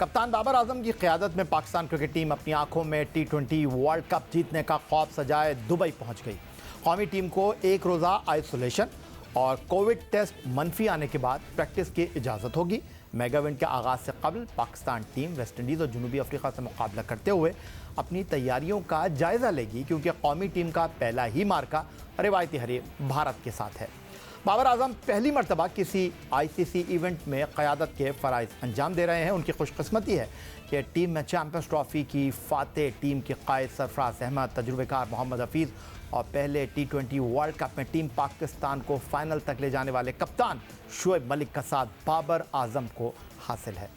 कप्तान बाबर आजम की क़यादत में पाकिस्तान क्रिकेट टीम अपनी आंखों में T20 वर्ल्ड कप जीतने का ख्वाब सजाए दुबई पहुंच गई। कौमी टीम को एक रोज़ा आइसोलेशन और कोविड टेस्ट मनफी आने के बाद प्रैक्टिस की इजाज़त होगी। मेगा इवेंट के आगाज़ से कबल पाकिस्तान टीम वेस्ट इंडीज़ और जनूबी अफ्रीका से मुकाबला करते हुए अपनी तैयारियों का जायज़ा लेगी, क्योंकि कौमी टीम का पहला ही मार्का रिवायती हरीफ भारत के साथ है। बाबर आजम पहली मरतबा किसी ICC इवेंट में क़यादत के फ़राइज़ अंजाम दे रहे हैं। उनकी खुशकिस्मती है कि टीम में चैम्पियंस ट्रॉफ़ी की फ़ातेह टीम के कायद सरफराज अहमद, तजुर्बेकार मोहम्मद हफीज़ और पहले T20 वर्ल्ड कप में टीम पाकिस्तान को फाइनल तक ले जाने वाले कप्तान शुएब मलिक का साथ बाबर आजम को हासिल है।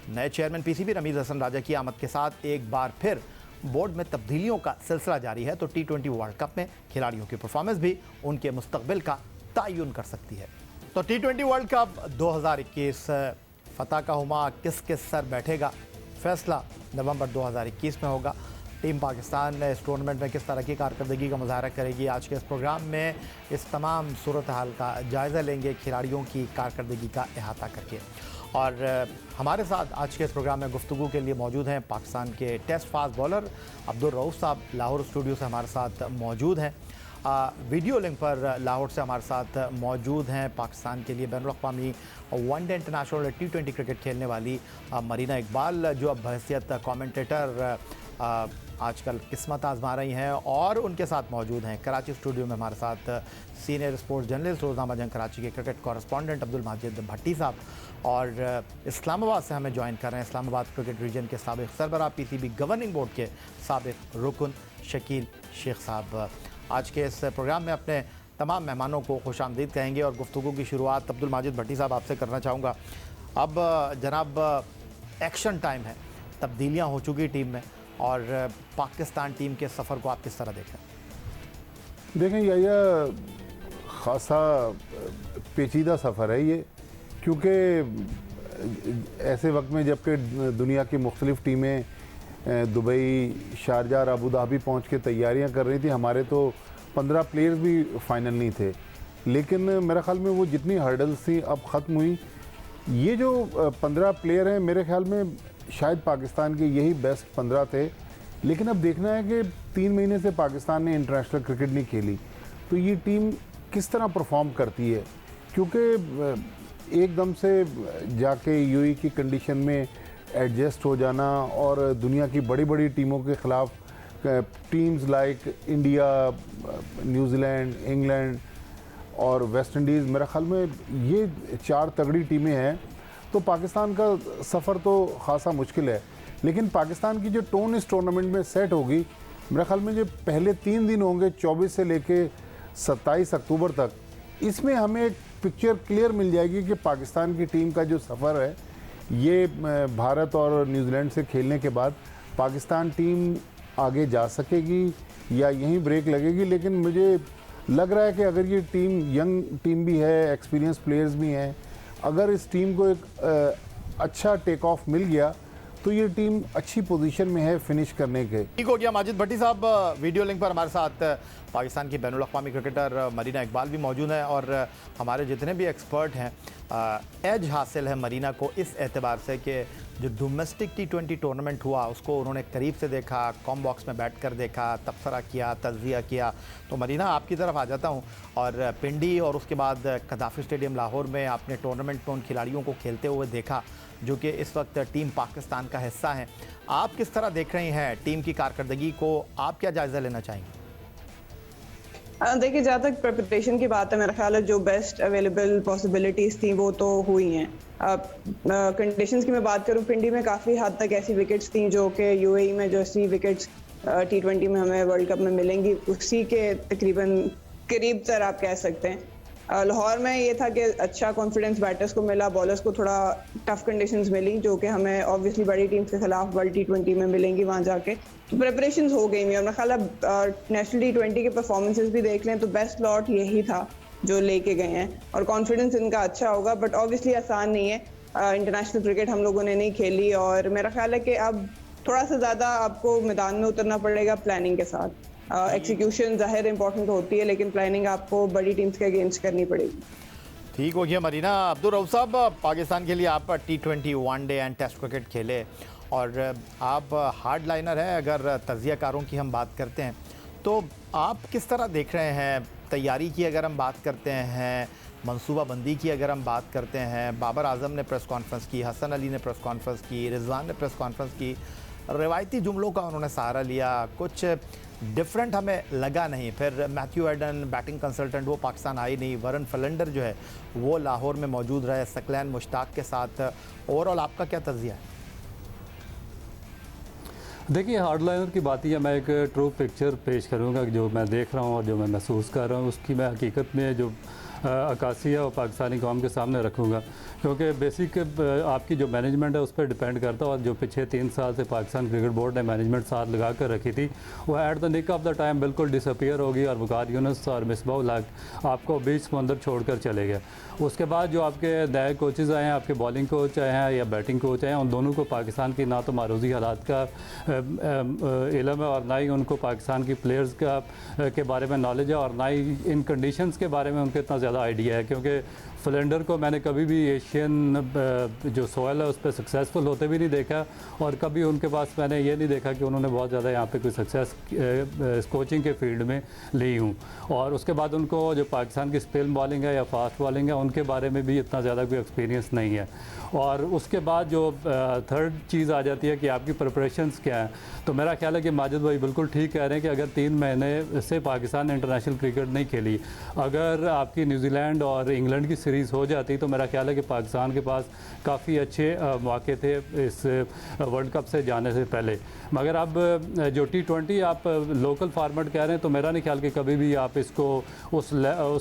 नए चेयरमैन PCB रमीज़ हसन राजा की आमद के साथ एक बार फिर बोर्ड में तब्दीलियों का सिलसिला जारी है, तो T20 वर्ल्ड कप में खिलाड़ियों की परफॉर्मेंस भी उनके मुस्तकबिल का तयन कर सकती है। तो T20 वर्ल्ड कप 2021 फतह का हुमा किस किस सर बैठेगा, फैसला नवंबर 2021 में होगा। टीम पाकिस्तान इस टूर्नामेंट में किस तरह की कारकर्दगी का मुजाहरा करेगी, आज के इस प्रोग्राम में इस तमाम सूरत हाल का जायज़ा लेंगे, खिलाड़ियों की कारकर्दगी का अहाता करके। और हमारे साथ आज के इस प्रोग्राम में गुफ्तगू के लिए मौजूद हैं पाकिस्तान के test fast bowler Abdul Rauf साहब, लाहौर स्टूडियो से हमारे साथ मौजूद हैं। वीडियो लिंक पर लाहौर से हमारे साथ मौजूद हैं पाकिस्तान के लिए बैनुल-अक़वामी वनडे इंटरनेशनल T20 क्रिकेट खेलने वाली मरीना इकबाल, जो अब बहैसियत कमेंटेटर आजकल किस्मत आजमा रही हैं। और उनके साथ मौजूद हैं कराची स्टूडियो में हमारे साथ सीनियर स्पोर्ट्स जर्नलिस्ट रोज़नामा जंग कराची के क्रिकेट कॉरेस्पॉन्डेंट अब्दुल माजिद भट्टी साहब, और इस्लामाबाद से हमें ज्वाइन कर रहे हैं इस्लामाबाद क्रिकेट रीजन के साबिक़ सरबराह PCB गवर्निंग बोर्ड के साबिक़ रुकन शकील शेख साहब। आज के इस प्रोग्राम में अपने तमाम मेहमानों को खुशामदीद कहेंगे और गुफ्तगू की शुरुआत अब्दुल माजिद भट्टी साहब आपसे करना चाहूँगा। अब जनाब एक्शन टाइम है, तब्दीलियाँ हो चुकी टीम में, और पाकिस्तान टीम के सफ़र को आप किस तरह देखें यह ख़ासा पेचीदा सफ़र है ये, क्योंकि ऐसे वक्त में जबकि दुनिया की मुख्तलिफ़ टीमें दुबई, शारजा और अबू धाबी पहुँच के तैयारियाँ कर रही थी, हमारे तो 15 प्लेयर्स भी फ़ाइनल नहीं थे। लेकिन मेरे ख़्याल में वो जितनी हर्डल्स थी अब ख़त्म हुई। ये जो 15 प्लेयर हैं मेरे ख़्याल में शायद पाकिस्तान के यही बेस्ट 15 थे। लेकिन अब देखना है कि 3 महीने से पाकिस्तान ने इंटरनेशनल क्रिकेट नहीं खेली, तो ये टीम किस तरह परफॉर्म करती है, क्योंकि एकदम से जाके UAE की कंडीशन में एडजस्ट हो जाना और दुनिया की बड़ी बड़ी टीमों के ख़िलाफ़ teams like India, New Zealand, England और वेस्ट इंडीज़, मेरे ख़्याल में ये 4 तगड़ी टीमें हैं। तो पाकिस्तान का सफ़र तो ख़ासा मुश्किल है। लेकिन पाकिस्तान की जो टोन इस टूर्नामेंट में सेट होगी, मेरे ख़्याल में जो पहले 3 दिन होंगे 24 से लेके 27 अक्टूबर तक, इसमें हमें एक पिक्चर क्लियर मिल जाएगी कि पाकिस्तान की टीम का जो सफ़र है ये भारत और न्यूजीलैंड से खेलने के बाद पाकिस्तान टीम आगे जा सकेगी या यहीं ब्रेक लगेगी। लेकिन मुझे लग रहा है कि अगर ये टीम यंग टीम भी है, एक्सपीरियंस प्लेयर्स भी हैं, अगर इस टीम को एक अच्छा टेक ऑफ मिल गया तो ये टीम अच्छी पोजीशन में है फिनिश करने के। ठीक हो गया। माजिद भट्टी साहब, वीडियो लिंक पर हमारे साथ पाकिस्तान की बैनुल-अक़वामी क्रिकेटर मरीना इकबाल भी मौजूद हैं, और हमारे जितने भी एक्सपर्ट हैं, एज हासिल है मरीना को इस एतबार से कि जो डोमेस्टिक T20 टूर्नामेंट हुआ उसको उन्होंने करीब से देखा, कॉम बॉक्स में बैठ कर देखा, तबसरा किया, तज़किया किया। तो मरीना आपकी तरफ आ जाता हूँ, और पिंडी और उसके बाद कदाफ़ी स्टेडियम लाहौर में आपने टूर्नामेंट में उन खिलाड़ियों को खेलते हुए देखा जो कि इस वक्त टीम पाकिस्तान का हिस्सा हैं। आप किस तरह देख रही हैं टीम की कारकर्दगी को, आप क्या जायज़ा लेना चाहेंगे? देखिए, जहाँ तक प्रिपरेशन की बात है, मेरा ख्याल है जो बेस्ट अवेलेबल पॉसिबिलिटीज़ थी वो तो हुई हैं। कंडीशंस की मैं बात करूँ, पिंडी में काफ़ी हद तक ऐसी विकेट्स थी जो कि UAE में जो ऐसी विकेट्स T20 में हमें वर्ल्ड कप में मिलेंगी उसी के तकरीबन करीब तर आप कह सकते हैं। लाहौर में ये था कि अच्छा कॉन्फिडेंस बैटर्स को मिला, बॉलर्स को थोड़ा टफ कंडीशंस मिली जो कि हमें ऑब्वियसली बड़ी टीम्स के खिलाफ वर्ल्ड T20 में मिलेंगी वहाँ जाके। तो प्रिपरेशंस हो गई हैं, और मेरा ख्याल है नेशनल T20 के परफॉर्मेंसेस भी देख लें तो बेस्ट लॉट यही था जो लेके गए हैं, और कॉन्फिडेंस इनका अच्छा होगा। बट ऑब्वियसली आसान नहीं है, इंटरनेशनल क्रिकेट हम लोगों ने नहीं खेली, और मेरा ख्याल है कि अब थोड़ा सा ज़्यादा आपको मैदान में उतरना पड़ेगा प्लानिंग के साथ। एग्जीक्यूशन ज़ाहिर इंपॉर्टेंट होती है, लेकिन प्लानिंग आपको बड़ी टीम्स के अगेंस्ट करनी पड़ेगी। ठीक हो गया मरीना। अब्दुल रऊफ साहब, पाकिस्तान के लिए आप T20 one day and test cricket खेले और आप हार्ड लाइनर हैं। अगर तजियाकारों की हम बात करते हैं तो आप किस तरह देख रहे हैं तैयारी की? अगर हम बात करते हैं मंसूबाबंदी की, अगर हम बात करते हैं, बाबर आजम ने प्रेस कॉन्फ्रेंस की, हसन अली ने प्रेस कॉन्फ्रेंस की, रिजवान ने प्रेस कॉन्फ्रेंस की, रिवायती जुमलों का उन्होंने सहारा लिया, कुछ डिफरेंट हमें लगा नहीं। फिर मैथ्यू एडन बैटिंग कंसल्टेंट, वो पाकिस्तान आई नहीं। वरन फलेंडर जो है वो लाहौर में मौजूद रहे सकलैन मुश्ताक के साथ। ओवरऑल आपका क्या तज़िया है? देखिए, हार्डलाइनर की बात ही मैं एक ट्रू पिक्चर पेश करूंगा जो मैं देख रहा हूं और जो मैं महसूस कर रहा हूं, उसकी मैं हकीकत में जो अक्कासी है वो पाकिस्तानी कौम के सामने रखूंगा, क्योंकि बेसिक आपकी जो मैनेजमेंट है उस पर डिपेंड करता है। और जो पिछले 3 साल से पाकिस्तान क्रिकेट बोर्ड ने मैनेजमेंट साथ लगा कर रखी थी वो at the nick of the time बिल्कुल डिसअपियर होगी और वकार यूनुस और मिसबाह हक आपको बीच समंदर छोड़कर चले गए। उसके बाद जो आपके नए कोचेज़ आए हैं, आपके बॉलिंग कोच आए हैं या बैटिंग कोच आए हैं, उन दोनों को पाकिस्तान की ना तो मारूजी हालात का इल्म है और ना ही उनको पाकिस्तान की प्लेयर्स के बारे में नॉलेज है और ना ही इन कंडीशंस के बारे में उनको इतना ज़्यादा आइडिया है। क्योंकि फ्लेंडर को मैंने कभी भी एशियन जो सोयल है उस पर सक्सेसफुल होते भी नहीं देखा और कभी उनके पास मैंने ये नहीं देखा कि उन्होंने बहुत ज़्यादा यहाँ पे कोई सक्सेस कोचिंग के फील्ड में ली हूँ। और उसके बाद उनको जो पाकिस्तान की स्पिन बॉलिंग है या फास्ट बॉलिंग है उनके बारे में भी इतना ज़्यादा कोई एक्सपीरियंस नहीं है। और उसके बाद जो थर्ड चीज़ आ जाती है कि आपकी प्रिपरेशंस क्या है, तो मेरा ख्याल है कि माजिद भाई बिल्कुल ठीक कह रहे हैं कि अगर 3 महीने से पाकिस्तान ने इंटरनेशनल क्रिकेट नहीं खेली, अगर आपकी न्यूजीलैंड और इंग्लैंड की सीरीज़ हो जाती तो मेरा ख्याल है कि पाकिस्तान के पास काफ़ी अच्छे मौके थे इस वर्ल्ड कप से जाने से पहले। मगर अब जो T20 आप लोकल फार्मेट कह रहे हैं तो मेरा नहीं ख्याल कि कभी भी आप इसको उस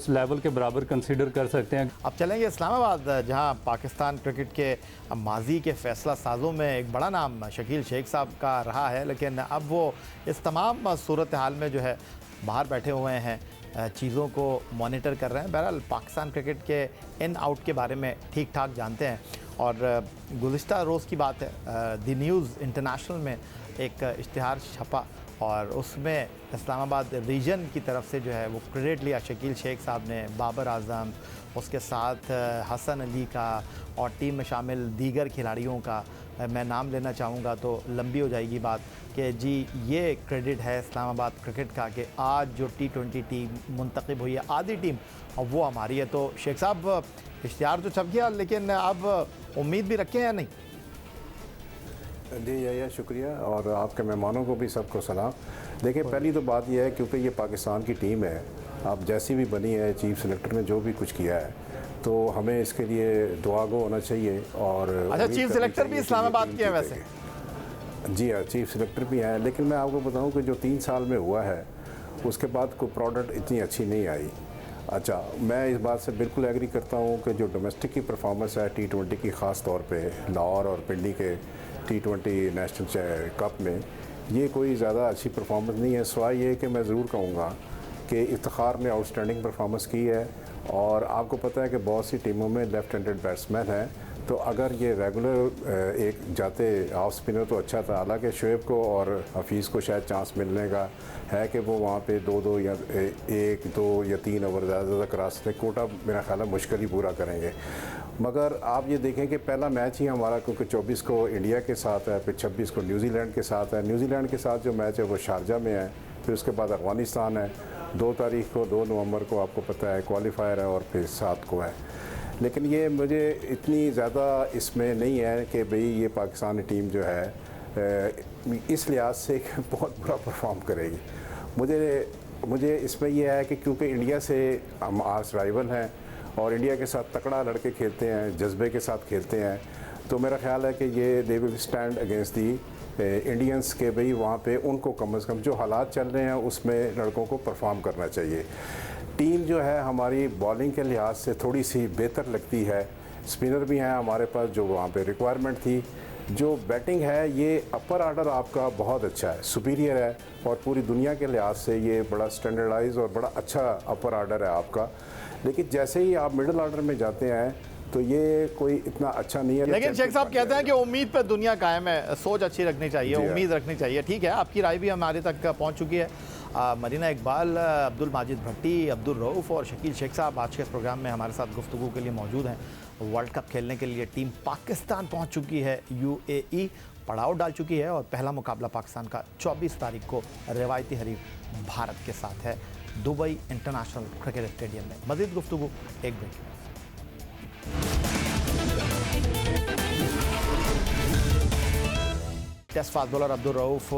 लेवल के बराबर कंसीडर कर सकते हैं। अब चलेंगे इस्लामाबाद, जहां पाकिस्तान क्रिकेट के माजी के फैसला साजों में एक बड़ा नाम शकील शेख साहब का रहा है, लेकिन अब वो इस तमाम सूरत हाल में जो है बाहर बैठे हुए हैं, चीज़ों को मॉनिटर कर रहे हैं। बहरहाल पाकिस्तान क्रिकेट के इन आउट के बारे में ठीक ठाक जानते हैं। और गुज़िश्ता रोज़ की बात है, द न्यूज़ इंटरनेशनल में एक इश्तिहार छपा और उसमें इस्लामाबाद रीजन की तरफ से जो है वो क्रेडिट लिया शकील शेख साहब ने, बाबर आजम, उसके साथ हसन अली का और टीम में शामिल दीगर खिलाड़ियों का। मैं नाम लेना चाहूँगा तो लंबी हो जाएगी बात कि जी ये क्रेडिट है इस्लामाबाद क्रिकेट का कि आज जो T20 टीम मुंतखब हुई है, आधी टीम, और वो हमारी है। तो शेख साहब, इश्तिहार तो छप गया, लेकिन अब उम्मीद भी रखें या नहीं? जी या शुक्रिया, और आपके मेहमानों को भी सबको सलाम। देखिए, पहली तो बात यह है क्योंकि ये पाकिस्तान की टीम है, अब जैसी भी बनी है, चीफ सेलेक्टर ने जो भी कुछ किया है, तो हमें इसके लिए दुआ गो होना चाहिए। और अच्छा, चीफ सेलेक्टर भी इस्लामाबाद के हैं वैसे? जी हाँ, चीफ सेलेक्टर भी हैं, लेकिन मैं आपको बताऊं कि जो 3 साल में हुआ है उसके बाद कोई प्रोडक्ट इतनी अच्छी नहीं आई। अच्छा, मैं इस बात से बिल्कुल एग्री करता हूं कि जो डोमेस्टिक की परफॉर्मेंस है T20 की, ख़ास तौर पे लाहौर और पिंडी के T20 नेशनल कप में, ये कोई ज़्यादा अच्छी परफॉर्मेंस नहीं है। सिवाय ये कि मैं ज़रूर कहूँगा कि इफ्तिखार ने आउटस्टैंडिंग परफॉर्मेंस की है। और आपको पता है कि बहुत सी टीमों में लेफ्ट हैंडेड बैट्समैन हैं, तो अगर ये रेगुलर एक जाते ऑफ स्पिनर तो अच्छा था। हालांकि शुएब को और हफीज़ को शायद चांस मिलने का है कि वो वहाँ पे 2-2 या 1-2 या 3 ओवर ज़्यादा करा सकते, कोटा मेरा ख्याल है मुश्किल ही पूरा करेंगे। मगर आप ये देखें कि पहला मैच ही हमारा, क्योंकि 24 को इंडिया के साथ है, फिर 26 को न्यूजीलैंड के साथ है। न्यूजीलैंड के साथ जो मैच है वो शारजा में है, फिर उसके बाद अफ़गानिस्तान है 2 तारीख को, 2 नवंबर को आपको पता है क्वालिफायर है, और फिर 7 को है। लेकिन ये मुझे इतनी ज़्यादा इसमें नहीं है कि भाई ये पाकिस्तानी टीम जो है इस लिहाज से बहुत बुरा परफॉर्म करेगी। मुझे इसमें यह है कि क्योंकि इंडिया से हम आज राइवल हैं और इंडिया के साथ तकड़ा लड़के खेलते हैं, जज्बे के साथ खेलते हैं, तो मेरा ख्याल है कि ये they will stand against the Indians के भाई वहाँ पे उनको कम से कम जो हालात चल रहे हैं उसमें लड़कों को परफॉर्म करना चाहिए। टीम जो है हमारी बॉलिंग के लिहाज से थोड़ी सी बेहतर लगती है, स्पिनर भी हैं हमारे पास जो वहाँ पे रिक्वायरमेंट थी। जो बैटिंग है ये अपर आर्डर आपका बहुत अच्छा है, सुपीरियर है, और पूरी दुनिया के लिहाज से ये बड़ा स्टैंडर्डाइज और बड़ा अच्छा अपर आर्डर है आपका। लेकिन जैसे ही आप मिडिल आर्डर में जाते हैं तो ये कोई इतना अच्छा नहीं है। लेकिन शेख साहब कहते हैं कि उम्मीद पे दुनिया कायम है, सोच अच्छी रखनी चाहिए, उम्मीद रखनी चाहिए। ठीक है, आपकी राय भी हमारे तक पहुंच चुकी है। मरीना इकबाल, अब्दुल माजिद भट्टी, अब्दुल रऊफ़ और शकील शेख साहब आज के इस प्रोग्राम में हमारे साथ गुफ्तगू के लिए मौजूद हैं। वर्ल्ड कप खेलने के लिए टीम पाकिस्तान पहुंच चुकी है। UAE पड़ाव डाल चुकी है और पहला मुकाबला पाकिस्तान का 24 तारीख को रिवायती हरीफ भारत के साथ है दुबई इंटरनेशनल क्रिकेट स्टेडियम में। मज़ीद गुफ्तगू एक ब्रेक में। Test fast bowler Abdul Rauf,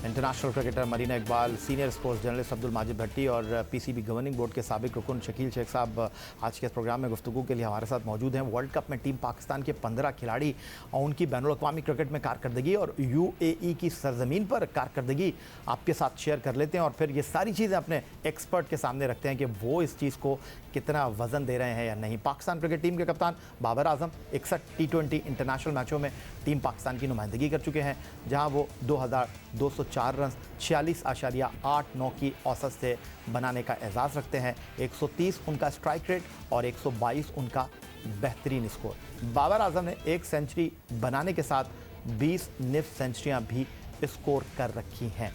international cricketer Marina Iqbal, senior sports journalist Abdul Majid Bhatti और PCB गवर्निंग बोर्ड के साबिक रुकन शकील शेख साहब आज के इस प्रोग्राम में गुफ्तगू के लिए हमारे साथ मौजूद हैं। वर्ल्ड कप में टीम पाकिस्तान के 15 खिलाड़ी और उनकी बैनुल-अक़वामी क्रिकेट में कारकर्दगी और UAE की सरजमीन पर कारकर्दगी आपके साथ शेयर कर लेते हैं और फिर ये सारी चीज़ें अपने एक्सपर्ट के सामने रखते हैं कि वो इस चीज़ को कितना वज़न दे रहे हैं या नहीं। पाकिस्तान क्रिकेट टीम के कप्तान बाबर आजम 61 T20 इंटरनेशनल मैचों में टीम पाकिस्तान की नुमाइंदगी कर चुके हैं, जहां वो 2204 रन 46.89 की औसत से बनाने का एजाज़ रखते हैं। 130 उनका स्ट्राइक रेट और 122 उनका बेहतरीन स्कोर। बाबर आजम ने एक सेंचुरी बनाने के साथ 20 निफ सेंचुरियां भी स्कोर कर रखी हैं।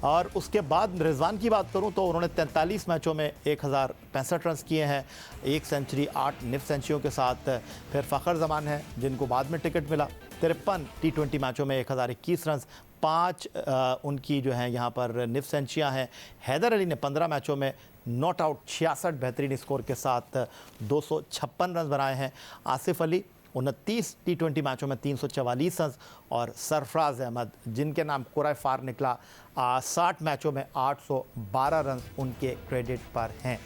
और उसके बाद रिजवान की बात करूं तो उन्होंने 43 मैचों में 1065 रन किए हैं, एक सेंचुरी 8 निफ सेंचुरियों के साथ। फिर फ़खर जमान है जिनको बाद में टिकट मिला, 53 T20 मैचों में 1021 रन, 5 उनकी जो है यहाँ पर निफ सेंचुरियाँ हैं। हैदर अली ने 15 मैचों में नॉट आउट 66 बेहतरीन स्कोर के साथ 256 रन बनाए हैं। आसिफ अली 29 T20 मैचों में 344 रन और सरफराज अहमद जिनके नाम कुराए फार निकला 60 मैचों में 812 रन उनके क्रेडिट पर हैं।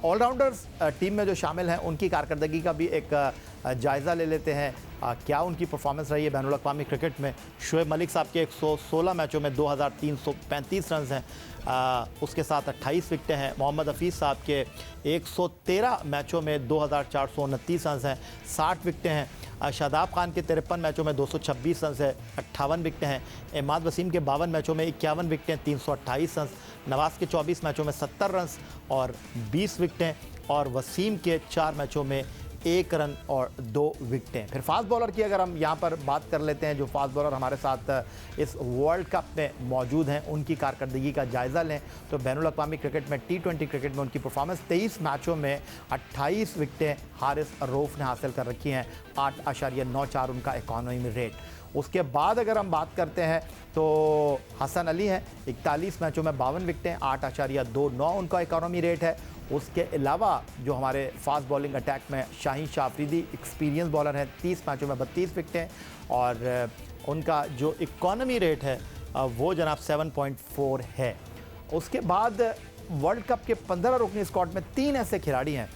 ऑलराउंडर्स टीम में जो शामिल हैं उनकी कारकर्दगी का भी एक जायज़ा ले लेते हैं। क्या उनकी परफॉर्मेंस रही है बैनुल-अक़वामी क्रिकेट में। शुएब मलिक साहब के 116 मैचों में 2335 रन हैं, उसके साथ 28 विकटें हैं। मोहम्मद हफीज़ साहब के 113 मैचों में 2429 रन हैं, 60 विकटें हैं। शादाब खान के 53 मैचों में 226 रन है, 58 विकटें हैं। इमाद वसीम के 52 मैचों में 51 विकटें, 328 रन। नवाज़ के 24 मैचों में 70 रन और 20 विकटें और वसीम के 4 मैचों में 1 रन और 2 विकटें। फिर फास्ट बॉलर की अगर हम यहाँ पर बात कर लेते हैं, जो फास्ट बॉलर हमारे साथ इस वर्ल्ड कप में मौजूद हैं, उनकी कारकर्दगी का जायज़ा लें तो बैनुल-अक़वामी क्रिकेट में T20 क्रिकेट में उनकी परफॉर्मेंस 23 मैचों में 28 विकटें हारिस रऊफ़ ने हासिल कर रखी हैं, 8.94 उनका इकॉनमी रेट। उसके बाद अगर हम बात करते हैं तो हसन अली हैं, 41 मैचों में 52 विकटें, 8.29 उनका इकॉनमी रेट है। उसके अलावा जो हमारे फास्ट बॉलिंग अटैक में शाहीन शाह अफरीदी एक्सपीरियंस बॉलर हैं, 30 मैचों में 32 विकटें और उनका जो इकॉनमी रेट है वो जनाब 7.4 है। उसके बाद वर्ल्ड कप के 15 रुकनी स्क्वाड में 3 ऐसे खिलाड़ी हैं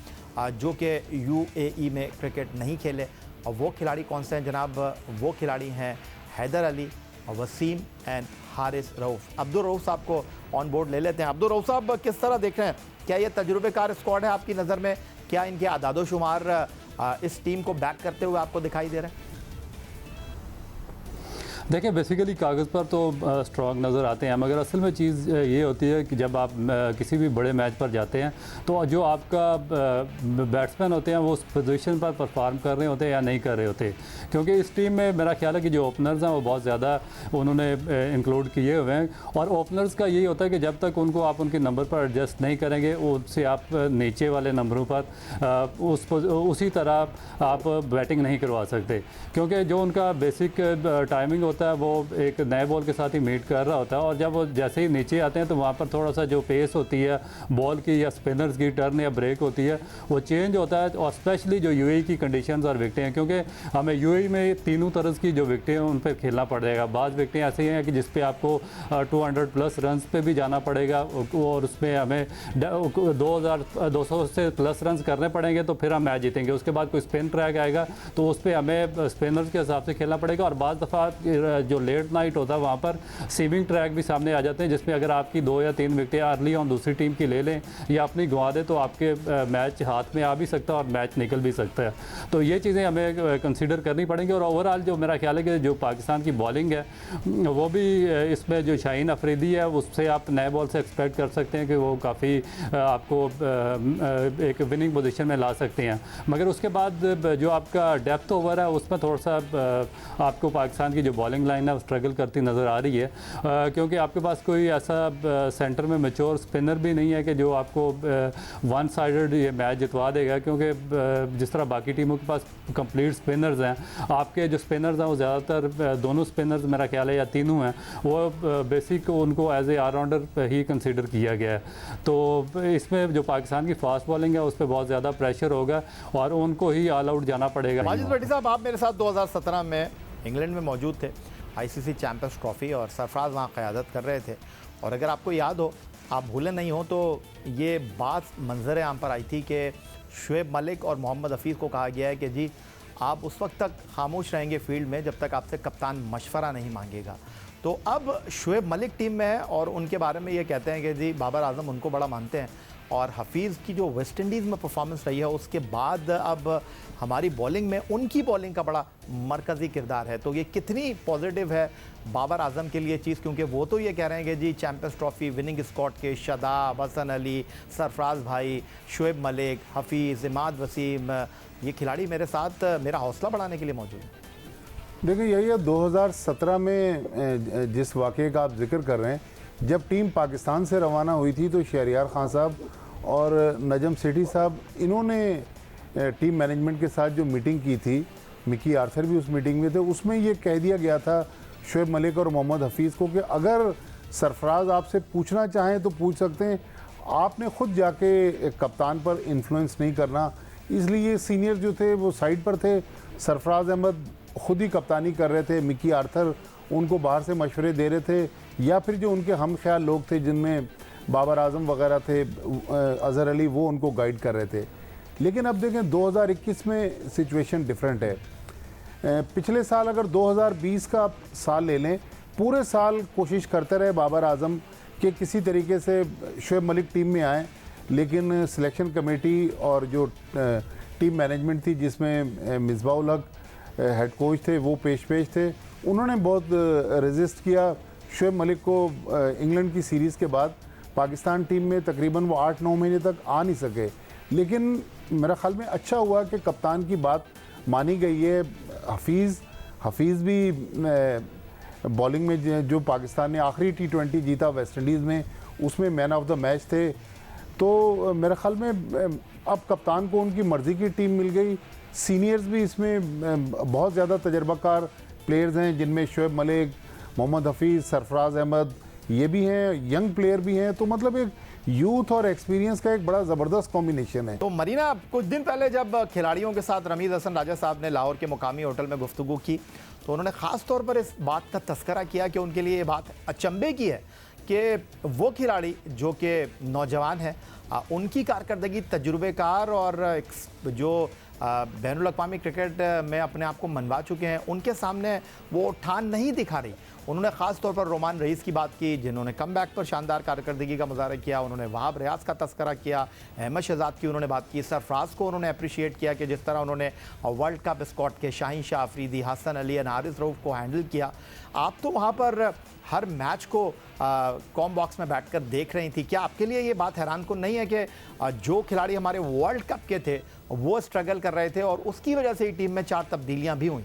जो कि UAE में क्रिकेट नहीं खेले और वो खिलाड़ी कौन से हैं जनाब? वो खिलाड़ी हैं हैदर अली, वसीम एंड हारिस रऊफ़। अब्दुल रऊफ़ साहब को ऑन बोर्ड ले लेते हैं। अब्दुल रऊफ़ साहब किस तरह देख रहे हैं, क्या ये तजुर्बेकार स्क्वाड है आपकी नज़र में? क्या इनके आदादो शुमार इस टीम को बैक करते हुए आपको दिखाई दे रहे हैं? देखिए बेसिकली कागज़ पर तो स्ट्रॉन्ग नज़र आते हैं, मगर असल में चीज़ ये होती है कि जब आप किसी भी बड़े मैच पर जाते हैं तो जो आपका बैट्समैन होते हैं वो उस पोजीशन पर परफॉर्म कर रहे होते हैं या नहीं कर रहे होते। क्योंकि इस टीम में मेरा ख्याल है कि जो ओपनर्स हैं वो बहुत ज़्यादा उन्होंने इंक्लूड किए हुए हैं और ओपनर्स का यही होता है कि जब तक उनको आप उनके नंबर पर एडजस्ट नहीं करेंगे उससे आप नीचे वाले नंबरों पर उसी तरह आप बैटिंग नहीं करवा सकते। क्योंकि जो उनका बेसिक टाइमिंग होता है वो एक नए बॉल के साथ ही मीट कर रहा होता है और जब वो जैसे ही नीचे आते हैं तो वहाँ पर थोड़ा सा जो पेस होती है बॉल की या स्पिनर्स की टर्न या ब्रेक होती है वो चेंज होता है। और स्पेशली जो UAE की कंडीशंस और विकटें हैं, क्योंकि हमें UAE में तीनों तरह की जो विकटें हैं उन पर खेलना पड़ेगा। बाज़ विकटें ऐसी हैं कि जिस पे आपको 200+ रन पे भी जाना पड़ेगा और उसमें हमें 2200 से प्लस रन करने पड़ेंगे तो फिर हम मैच जीतेंगे। उसके बाद कोई स्पिन ट्रैक आएगा तो उस पर हमें स्पिनर्स के हिसाब से खेलना पड़ेगा और बाज़ दफ़ा जो लेट नाइट होता है वहाँ पर सीमिंग ट्रैक भी सामने आ जाते हैं जिसमें अगर आपकी 2 या 3 विकटें अर्ली ऑन दूसरी टीम की ले लें या अपनी गंवा दें तो आपके मैच हाथ में आ भी सकता है और मैच निकल भी सकता है। तो ये चीज़ें हमें कंसीडर करनी पड़ेंगी। और ओवरऑल जो मेरा ख्याल है कि जो पाकिस्तान की बॉलिंग है वो भी इसमें जो शाहीन अफरीदी है उससे आप नए बॉल से एक्सपेक्ट कर सकते हैं कि वो काफ़ी आपको एक विनिंग पोजीशन में ला सकते हैं। मगर उसके बाद जो आपका डेप्थ ओवर है उसमें थोड़ा सा आपको पाकिस्तान की जो बॉलिंग बॉलिंग लाइन है वो स्ट्रगल करती नज़र आ रही है, क्योंकि आपके पास कोई ऐसा सेंटर में मैच्योर स्पिनर भी नहीं है कि जो आपको वन साइडेड ये मैच जितवा देगा, क्योंकि जिस तरह बाकी टीमों के पास कंप्लीट स्पिनर्स हैं, आपके जो स्पिनर्स हैं वो ज़्यादातर दोनों स्पिनर्स मेरा ख्याल है या तीनों हैं वो बेसिक उनको एज ए ऑलराउंडर ही कंसीडर किया गया है। तो इसमें जो पाकिस्तान की फास्ट बॉलिंग है उस पर बहुत ज़्यादा प्रेशर होगा और उनको ही ऑल आउट जाना पड़ेगा। माजिद भट्टी साहब, आप मेरे साथ 2017 में इंग्लैंड में मौजूद थे, आईसीसी चैंपियंस ट्रॉफी, और सरफराज वहाँ क़यादत कर रहे थे। और अगर आपको याद हो, आप भूले नहीं हो, तो ये बात मंजर आम पर आई थी कि शुएब मलिक और मोहम्मद हफीज़ को कहा गया है कि जी आप उस वक्त तक खामोश रहेंगे फील्ड में जब तक आपसे कप्तान मशवरा नहीं मांगेगा। तो अब शुएब मलिक टीम में है और उनके बारे में ये कहते हैं कि जी बाबर आजम उनको बड़ा मानते हैं, और हफीज़ की जो वेस्ट इंडीज़ में परफॉर्मेंस रही है उसके बाद अब हमारी बॉलिंग में उनकी बॉलिंग का बड़ा मरकज़ी किरदार है। तो ये कितनी पॉजिटिव है बाबर आजम के लिए चीज़, क्योंकि वो तो ये कह रहे हैं कि जी चैंपियंस ट्रॉफी विनिंग स्क्वाड के शादाब, हसन अली, सरफराज भाई, शुएब मलिक, हफीज़, इमाद वसीम, ये खिलाड़ी मेरे साथ मेरा हौसला बढ़ाने के लिए मौजूद है। देखिए यही है 2017 में जिस वाक़े का आप जिक्र कर रहे हैं, जब टीम पाकिस्तान से रवाना हुई थी तो शहरियार खान साहब और नजम सेठी साहब इन्होंने टीम मैनेजमेंट के साथ जो मीटिंग की थी, मिकी आर्थर भी उस मीटिंग में थे, उसमें ये कह दिया गया था शुएब मलिक और मोहम्मद हफीज़ को कि अगर सरफराज आपसे पूछना चाहें तो पूछ सकते हैं, आपने खुद जाके कप्तान पर इन्फ्लुएंस नहीं करना। इसलिए सीनियर जो थे वो साइड पर थे, सरफराज अहमद खुद ही कप्तानी कर रहे थे, मिकी आर्थर उनको बाहर से मशवरे दे रहे थे, या फिर जो उनके हम ख्याल लोग थे जिनमें बाबर आजम वगैरह थे, अज़हर अली, वो उनको गाइड कर रहे थे। लेकिन अब देखें 2021 में सिचुएशन डिफरेंट है। पिछले साल अगर 2020 का साल ले लें, पूरे साल कोशिश करते रहे बाबर आजम कि किसी तरीके से शुएब मलिक टीम में आए, लेकिन सिलेक्शन कमेटी और जो टीम मैनेजमेंट थी जिसमें मिसबाह उल हक हेड कोच थे वो पेश थे, उन्होंने बहुत रेजिस्ट किया। शुएब मलिक को इंग्लैंड की सीरीज़ के बाद पाकिस्तान टीम में तकरीबन वो 8-9 महीने तक आ नहीं सके, लेकिन मेरा ख्याल में अच्छा हुआ कि कप्तान की बात मानी गई है। हफीज़ भी बॉलिंग में जो पाकिस्तान ने आखिरी T20 जीता वेस्ट इंडीज़ में, उसमें मैन ऑफ द मैच थे। तो मेरे ख्याल में अब कप्तान को उनकी मर्ज़ी की टीम मिल गई। सीनियर्स भी इसमें बहुत ज़्यादा तजर्बाकार प्लेयर्स हैं, जिनमें शुएब मलिक, मोहम्मद हफीज़, सरफराज अहमद ये भी हैं, यंग प्लेयर भी हैं। तो मतलब एक यूथ और एक्सपीरियंस का एक बड़ा ज़बरदस्त कॉम्बिनेशन है। तो मरीना, कुछ दिन पहले जब खिलाड़ियों के साथ रमीज़ हसन राजा साहब ने लाहौर के मुकामी होटल में गुफ्तगू की, तो उन्होंने ख़ास तौर पर इस बात का तस्करा किया कि उनके लिए ये बात अचंभे की है कि वो खिलाड़ी जो कि नौजवान हैं, उनकी कारकर्दगी तजुर्बेकार और जो बैनुल अक़वामी क्रिकेट में अपने आप को मनवा चुके हैं, उनके सामने वो ठान नहीं दिखा रही। उन्होंने ख़ास तौर पर रोमान रईस की बात की, जिन्होंने कम बैक पर शानदार कारकर्दगी का मुज़ाहरा किया। उन्होंने वहाब रियाज का तस्करा किया, अहमद शहजाद की उन्होंने बात की, सरफराज को उन्होंने अप्रिशिएट किया कि जिस तरह उन्होंने वर्ल्ड कप स्क्वाड के शाहीन शाह अफरीदी, हसन अली, हारिस रऊफ़ को हैंडल किया। आप तो वहाँ पर हर मैच को कॉम बॉक्स में बैठकर देख रही थी। क्या आपके लिए ये बात हैरान कुन नहीं है कि जो खिलाड़ी हमारे वर्ल्ड कप के थे वो स्ट्रगल कर रहे थे और उसकी वजह से ही टीम में 4 तब्दीलियां भी हुई?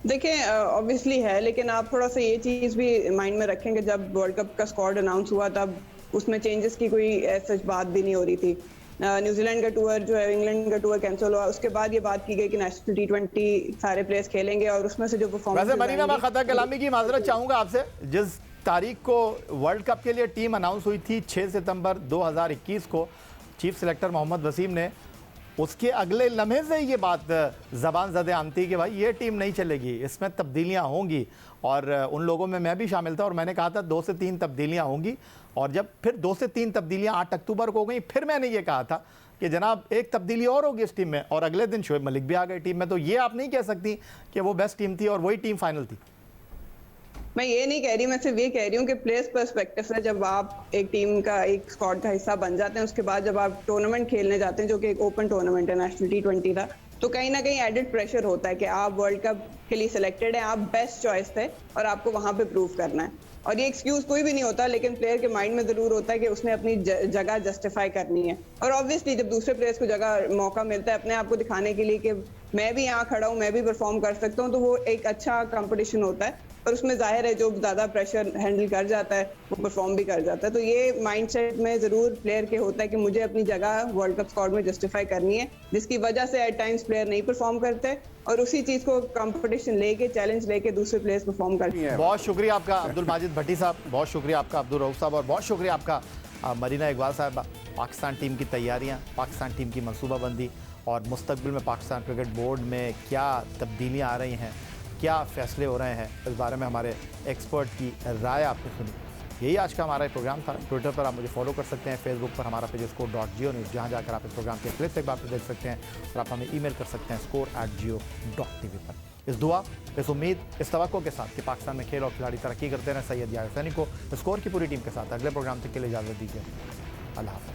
देखिए ऑब्वियसली है, लेकिन आप थोड़ा सा ये चीज़ भी माइंड में रखेंगे, जब वर्ल्ड कप का स्क्वाड अनाउंस हुआ तब उसमें चेंजेस की कोई सच बात भी नहीं हो रही थी। न्यूजीलैंड का टूर जो है, इंग्लैंड का टूर कैंसिल हुआ, उसके बाद ये बात की गई कि नेशनल T20 सारे प्लेयर्स खेलेंगे और उसमें से जो परफॉर्मेंस। वैसे मरीना, मैं खता कलामी की माजरत चाहूँगा आपसे, जिस तारीख को वर्ल्ड कप के लिए टीम अनाउंस हुई थी 6 सितंबर 2021 को चीफ सिलेक्टर मोहम्मद वसीम ने, उसके अगले लम्हे से ये बात ज़बान ज़दे आम थी कि भाई ये टीम नहीं चलेगी, इसमें तब्दीलियां होंगी। और उन लोगों में मैं भी शामिल था और मैंने कहा था 2 से 3 तब्दीलियां होंगी। और जब फिर 2 से 3 तब्दीलियां 8 अक्टूबर को हो गई, फिर मैंने ये कहा था कि जनाब एक तब्दीली और होगी इस टीम में, और अगले दिन शुएब मलिक भी आ गए टीम में। तो ये आप नहीं कह सकती कि वो बेस्ट टीम थी और वही टीम फाइनल थी। मैं ये नहीं कह रही, मैं सिर्फ ये कह रही हूँ कि प्लेयर्स पर्सपेक्टिव से जब आप एक टीम का, एक स्क्वाड का हिस्सा बन जाते हैं, उसके बाद जब आप टूर्नामेंट खेलने जाते हैं जो कि एक ओपन टूर्नामेंट है, नेशनल T20 था, तो कहीं ना कहीं एडेड प्रेशर होता है कि आप वर्ल्ड कप के लिए सिलेक्टेड हैं, आप बेस्ट चॉइस थे और आपको वहां पे प्रूव करना है। और ये एक्सक्यूज कोई भी नहीं होता, लेकिन प्लेयर के माइंड में जरूर होता है कि उसने अपनी जगह जस्टिफाई करनी है। और ऑब्वियसली जब दूसरे प्लेयर्स को जगह मौका मिलता है अपने आप को दिखाने के लिए कि मैं भी यहाँ खड़ा हूँ, मैं भी परफॉर्म कर सकता हूँ, तो वो एक अच्छा कंपटीशन होता है। और उसमें जाहिर है जो ज़्यादा प्रेशर हैंडल कर जाता है वो परफॉर्म भी कर जाता है। तो ये माइंडसेट में ज़रूर प्लेयर के होता है कि मुझे अपनी जगह वर्ल्ड कप स्क्वाड में जस्टिफाई करनी है, जिसकी वजह से एट टाइम्स प्लेयर नहीं परफॉर्म करते और उसी चीज़ को कंपटीशन लेके, चैलेंज लेके दूसरे प्लेयर्स परफॉर्म करते हैं। बहुत शुक्रिया आपका अब्दुल माजिद भट्टी साहब, बहुत शुक्रिया आपका अब्दुल रऊफ साहब, और बहुत शुक्रिया आपका मरीना इकबाल साहब। पाकिस्तान टीम की तैयारियां, पाकिस्तान टीम की मनसूबाबंदी और मुस्तकबिल में पाकिस्तान क्रिकेट बोर्ड में क्या तब्दीलियां आ रही हैं, क्या फ़ैसले हो रहे हैं, इस बारे में हमारे एक्सपर्ट की राय आपने सुनी। यही आज का हमारा प्रोग्राम था। ट्विटर पर आप मुझे फॉलो कर सकते हैं, फेसबुक पर हमारा पेज score.geo न्यूज़, जहाँ जाकर आप इस प्रोग्राम के क्लिप्स एक बार फिर देख सकते हैं, और आप हमें ईमेल कर सकते हैं score@geo.tv पर। इस दुआ, इस उम्मीद, इस तवक्को के साथ कि पाकिस्तान में खेल और खिलाड़ी तरक्की करते रहें, सैयद यार हुसैनी को स्कोर की पूरी टीम के साथ अगले प्रोग्राम तक के लिए इजाज़त दीजिए। अल्लाह हाफ़िज़।